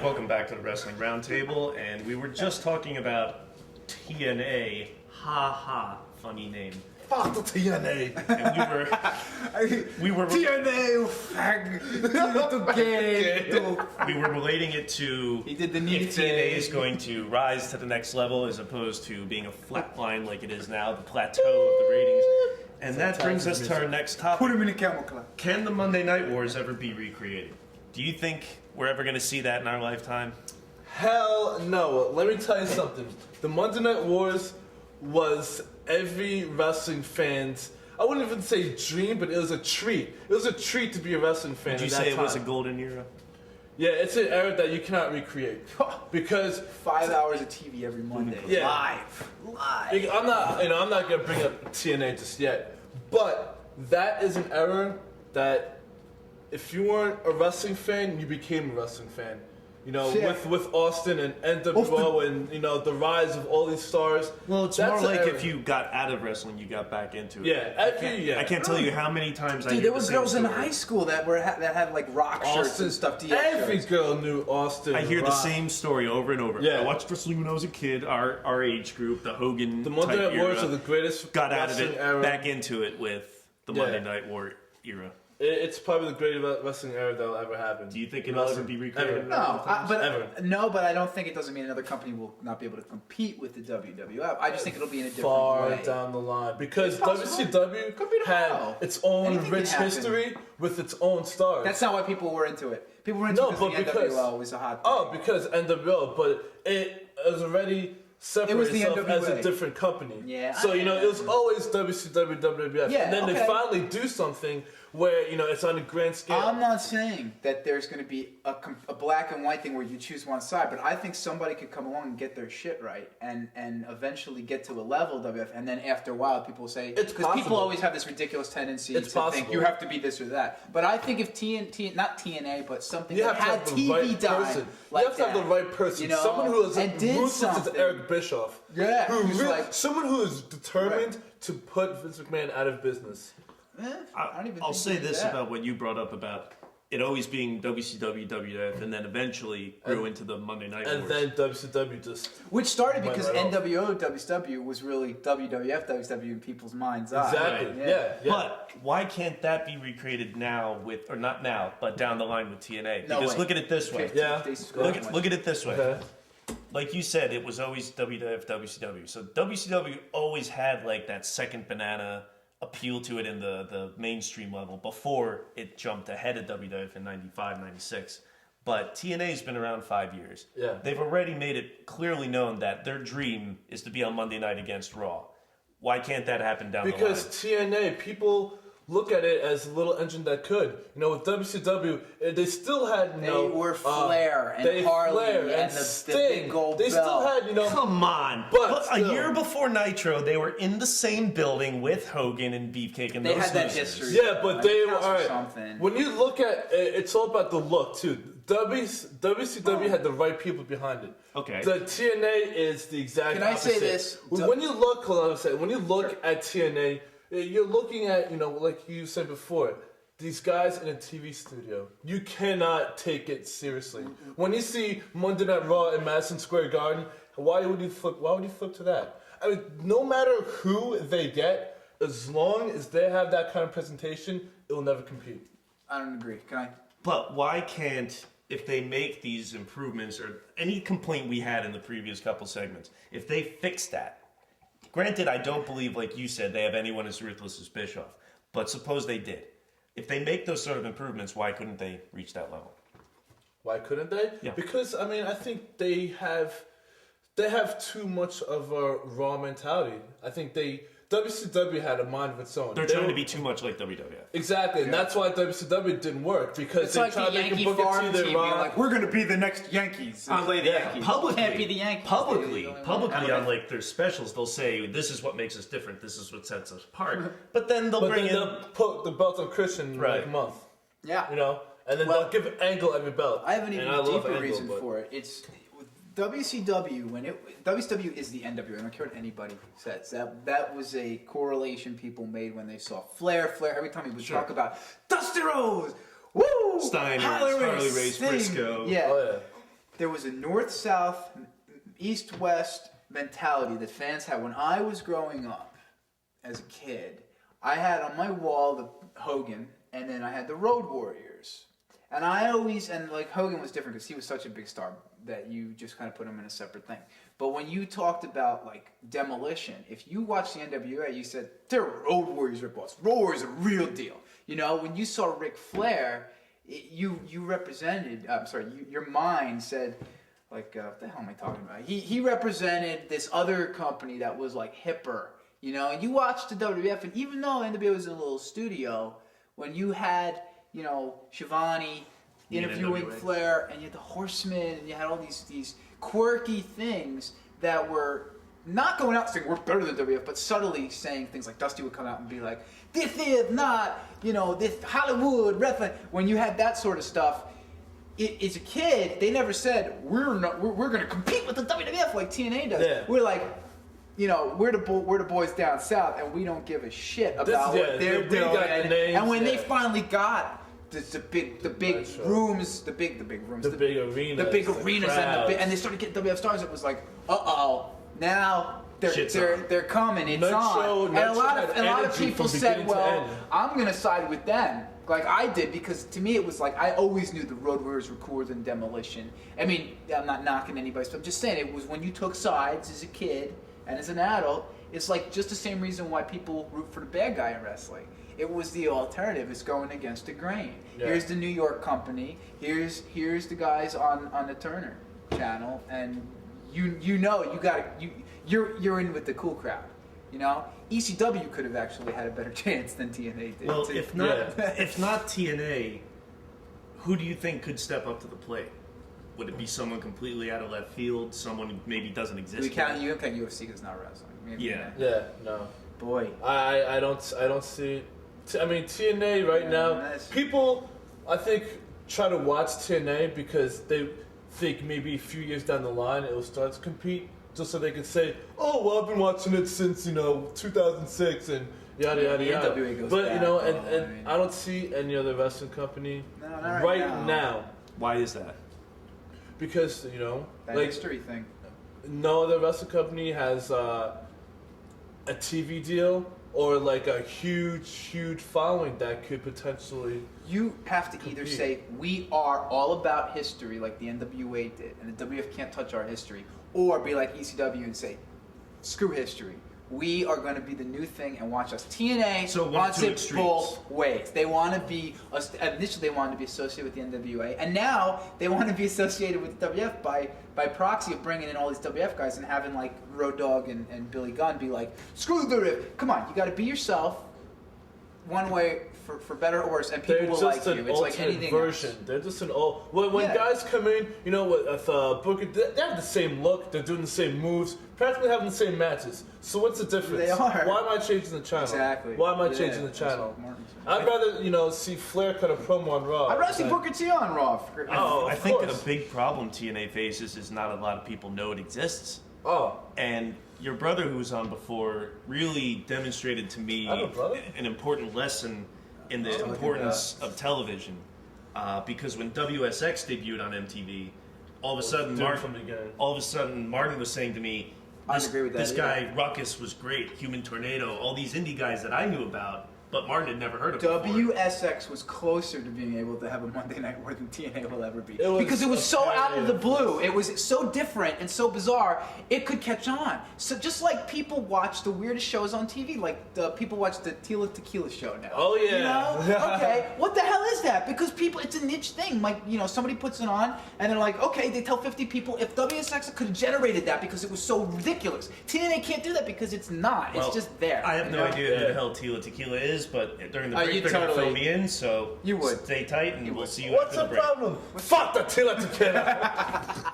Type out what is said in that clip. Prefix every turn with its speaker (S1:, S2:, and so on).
S1: Welcome back to the Wrestling Roundtable, and we were just talking about TNA. Ha ha, funny name.
S2: Fuck the TNA.
S1: And we were
S2: TNA.
S1: we were relating it to
S3: He did the
S1: if TNA is going to rise to the next level as opposed to being a flat line like it is now, the plateau of the ratings. And that brings us to our next topic.
S3: Put him in a camel club.
S1: Can the Monday Night Wars ever be recreated? Do you think we're ever going to see that in our lifetime?
S2: Hell no. Let me tell you something. The Monday Night Wars was every wrestling fan's, I wouldn't even say dream, but it was a treat. It was a treat to be a wrestling fan.
S1: Would you say it was a golden era?
S2: Yeah, it's an era that you cannot recreate. Because
S3: 5 hours of TV every Monday.
S2: Yeah.
S3: Live.
S2: I'm not gonna bring up TNA just yet, but that is an era that if you weren't a wrestling fan, you became a wrestling fan. You know,
S3: Yeah.
S2: with Austin and NWO and the rise of all these stars.
S1: Well, it's
S2: That's
S1: more
S2: an
S1: like
S2: era.
S1: if you got out of wrestling, you got back into it.
S2: Yeah,
S1: I can't tell you how many times I
S3: Dude,
S1: hear
S3: there
S1: the
S3: was
S1: same
S3: girls in
S1: story.
S3: high school that had like rock shirts and stuff. DX
S2: Every
S3: shirts.
S2: girl knew Austin.
S1: I hear the
S2: Rock.
S1: same story over and over.
S2: Yeah.
S1: I watched wrestling when I was a kid. Our age group, the Hogan
S2: The Monday
S1: type
S2: Night Wars
S1: era,
S2: are the greatest.
S1: got out of
S2: wrestling
S1: it,
S2: era.
S1: back into it with the
S2: Yeah.
S1: Monday Night War era.
S2: It's probably the greatest wrestling era that will ever happen.
S1: Do you think it'll ever be recreated?
S2: Ever.
S3: But I don't think it doesn't mean another company will not be able to compete with the WWF. I just think it'll be in a different
S2: Far
S3: way.
S2: down the line because
S3: It's possible.
S2: WCW
S3: Could be
S2: had
S3: tomorrow.
S2: its own
S3: Anything can
S2: rich
S3: happen.
S2: history with its own stars.
S3: That's not why people were into it. People were into
S2: No,
S3: it
S2: but
S3: because the
S2: because-
S3: NWO was a hot thing.
S2: because NWO, but it was already separated
S3: It was the
S2: itself as a
S3: NWA.
S2: different company.
S3: Yeah,
S2: So it was always WCW, WWF,
S3: Yeah,
S2: and then they
S3: okay.
S2: finally do something where it's on a grand scale.
S3: I'm not saying that there's going to be a black and white thing where you choose one side, but I think somebody could come along and get their shit right and eventually get to a level of WF, and then after a while people will say,
S2: It's
S3: because people
S2: possible.
S3: always have this ridiculous tendency
S2: It's
S3: to think
S2: possible.
S3: you have to be this or that. But I think if not TNA, but something
S2: You
S3: that
S2: have to
S3: had
S2: have the
S3: TV
S2: right
S3: time,
S2: person.
S3: like
S2: You have to have
S3: that,
S2: the right person.
S3: you know,
S2: Someone who is
S3: and did
S2: ruthless as
S3: something.
S2: Eric Bischoff.
S3: Yeah, who's
S2: really,
S3: like-
S2: someone who is determined to put Vince McMahon out of business.
S3: I don't even
S1: I'll
S3: think
S1: say
S3: he did
S1: this
S3: that.
S1: about what you brought up about it always being WCW, WWF, and then eventually grew into the Monday Night
S2: And
S1: Wars.
S2: then WCW just
S3: Which started
S2: Went
S3: because
S2: right off.
S3: NWO, WCW was really WWF, WCW in people's minds' eye.
S2: exactly
S1: Right.
S2: yeah.
S1: But why can't that be recreated now or not now, but down the line with TNA?
S3: No
S1: Because
S3: way.
S1: look at it this way.
S2: Yeah.
S1: Look at it this way.
S2: Okay.
S1: Like you said, it was always WWF, WCW. So WCW always had like that second banana appeal to it in the mainstream level before it jumped ahead of WWF in 95, 96. But TNA's been around 5 years.
S2: Yeah.
S1: They've already made it clearly known that their dream is to be on Monday night against Raw. Why can't that happen down
S2: Because
S1: the line?
S2: TNA, people look at it as a little engine that could. With WCW, they still had,
S3: They were Flair and Harley and the big gold
S2: They still
S3: belt.
S2: had,
S1: Come on.
S2: But
S1: a
S2: still.
S1: year before Nitro, they were in the same building with Hogan and Beefcake and
S3: They
S1: those
S3: had that
S1: losers.
S3: history.
S2: Yeah, but
S3: Like,
S2: they
S3: it
S2: were,
S3: counts for
S2: all right.
S3: something.
S2: When you look at it, it's all about the look, too. WCW had the right people behind it.
S1: Okay.
S2: The TNA is the exact
S3: Can I say
S2: opposite.
S3: this?
S2: When you look, hold on a second. When you look at TNA, you're looking at, like you said before, these guys in a TV studio. You cannot take it seriously. When you see Monday Night Raw in Madison Square Garden, why would you flip to that? I mean, no matter who they get, as long as they have that kind of presentation, it will never compete.
S3: I don't agree. Can I?
S1: But why can't, if they make these improvements or any complaint we had in the previous couple segments, if they fix that, granted, I don't believe, like you said, they have anyone as ruthless as Bischoff, but suppose they did. If they make those sort of improvements, why couldn't they reach that level?
S2: Why couldn't they?
S1: Yeah.
S2: Because I think they have too much of a raw mentality. I think WCW had a mind of its own.
S1: They're trying to be too much like WWF.
S2: Exactly, and that's why WCW didn't work because
S3: It's
S2: they
S3: like
S2: tried
S3: the
S2: to make a
S3: Yankee
S2: Booker
S3: farm
S2: T
S3: team
S2: their
S3: being
S2: Raw.
S3: like, we're going to be the next Yankees and play the Yankees.
S1: Publicly,
S3: Can't be the Yankees.
S1: Publicly
S3: I don't
S1: on
S3: know.
S1: like their specials, they'll say this is what makes us different. This is what sets us apart. But then they'll
S2: But
S1: bring
S2: then
S1: in.
S2: they'll put the belt on Christian in like a month.
S3: Yeah.
S2: And then they'll give Angle every belt.
S3: I have an even
S2: And I love
S3: deeper
S2: Angle,
S3: reason
S2: but-
S3: for it. It's WCW WCW is the NWA. I don't care what anybody says. That was a correlation people made when they saw Flair. Every time he would talk about Dusty Rhodes, woo,
S1: Steiners,
S3: Harley
S1: Race,
S3: Sting.
S1: Briscoe.
S3: Yeah.
S2: Oh
S3: there was a north-south, east-west mentality that fans had. When I was growing up as a kid, I had on my wall the Hogan, and then I had the Road Warriors. And like Hogan was different because he was such a big star that you just kind of put him in a separate thing. But when you talked about like Demolition, if you watched the NWA, you said, they're Road Warriors ripoffs. Road Warriors are real deal. You know, when you saw Ric Flair, you represented, your mind said, like, what the hell am I talking about? He represented this other company that was like hipper, you know, and you watched the WWF, and even though NWA was in a little studio, when you had, you know, Shivani interviewing Flair, and you had the Horsemen, and you had all these quirky things that were not going out saying we're better than WWF, but subtly saying things like Dusty would come out and be like, this is not, you know, this Hollywood wrestling. When you had that sort of stuff, as a kid, they never said we're going to compete with the WWF like TNA does. Yeah. We're like, you know, we're the boys down south, and we don't give a shit about what they're doing. And when they finally got the big rooms, the big arenas, and they started getting WWF stars, it was like, now they're coming. It's on. And a lot of people said, well, I'm going to side with them. Like I did, because to me it was like I always knew the Road Warriors were cooler than Demolition. I mean, I'm not knocking anybody, but I'm just saying it was when you took sides as a kid and as an adult, it's like just the same reason why people root for the bad guy in wrestling. It was the alternative. It's going against the grain. Yeah. Here's the New York company. Here's the guys on the Turner channel, and you're in with the cool crowd. You know, ECW could have actually had a better chance than TNA did.
S1: Well, if not TNA, who do you think could step up to the plate? Would it be someone completely out of left field? Someone who maybe doesn't exist?
S3: You count UFC because it's not wrestling.
S1: Maybe
S2: no.
S3: Boy,
S2: I don't see. I mean, TNA right now, people I think try to watch TNA because they think maybe a few years down the line it will start to compete. Just so they can say, oh, well, I've been watching it since, 2006 and yada, yada, yada. But, and I don't see any other wrestling company right now.
S1: Why is that?
S2: Because,
S3: that history thing.
S2: No other wrestling company has a TV deal or like a huge following that could potentially...
S3: You have to either say, we are all about history like the NWA did, and the WF can't touch our history, or be like ECW and say, screw history. We are going to be the new thing and watch us. TNA wants it both ways. They want to be, initially they wanted to be associated with the NWA, and now they want to be associated with the WF by proxy of bringing in all these WF guys and having like Road Dogg and Billy Gunn be like, screw the WF. Come on, you got to be yourself. One way for better or worse, and people will like you. It's like anything version.
S2: Else. They're just an old. When guys come in, with Booker, they have the same look. They're doing the same moves, practically having the same matches. So what's the difference?
S3: They are.
S2: Why am I changing the channel?
S3: Exactly.
S2: Why am I changing the channel? I'd rather see Flair cut a promo on Raw.
S3: I'd rather see Booker T on Raw.
S1: I think a big problem TNA faces is not a lot of people know it exists.
S2: Oh.
S1: And your brother, who was on before, really demonstrated to me an important lesson in the importance of television. Because when WSX debuted on MTV, all of a sudden Martin was saying to me, this guy Ruckus was great, Human Tornado, all these indie guys that I knew about, but Martin had never heard of before.
S3: WSX was closer to being able to have a Monday Night War than TNA will ever be. Because it was so out of the blue. It was so different and so bizarre, it could catch on. So just like people watch the weirdest shows on TV, like people watch the Tila Tequila show now.
S2: Oh, yeah.
S3: Okay, what the hell is that? Because it's a niche thing. Like, somebody puts it on, and they're like, okay, they tell 50 people, if WSX could have generated that because it was so ridiculous. TNA can't do that because it's not. It's just there.
S1: I have no idea who the hell Tila Tequila is, but during the break they're going to fill me in, so
S3: you would
S1: stay tight and we'll see you
S2: What's
S1: after the break.
S2: What's the problem? Fuck the Tila Tequila!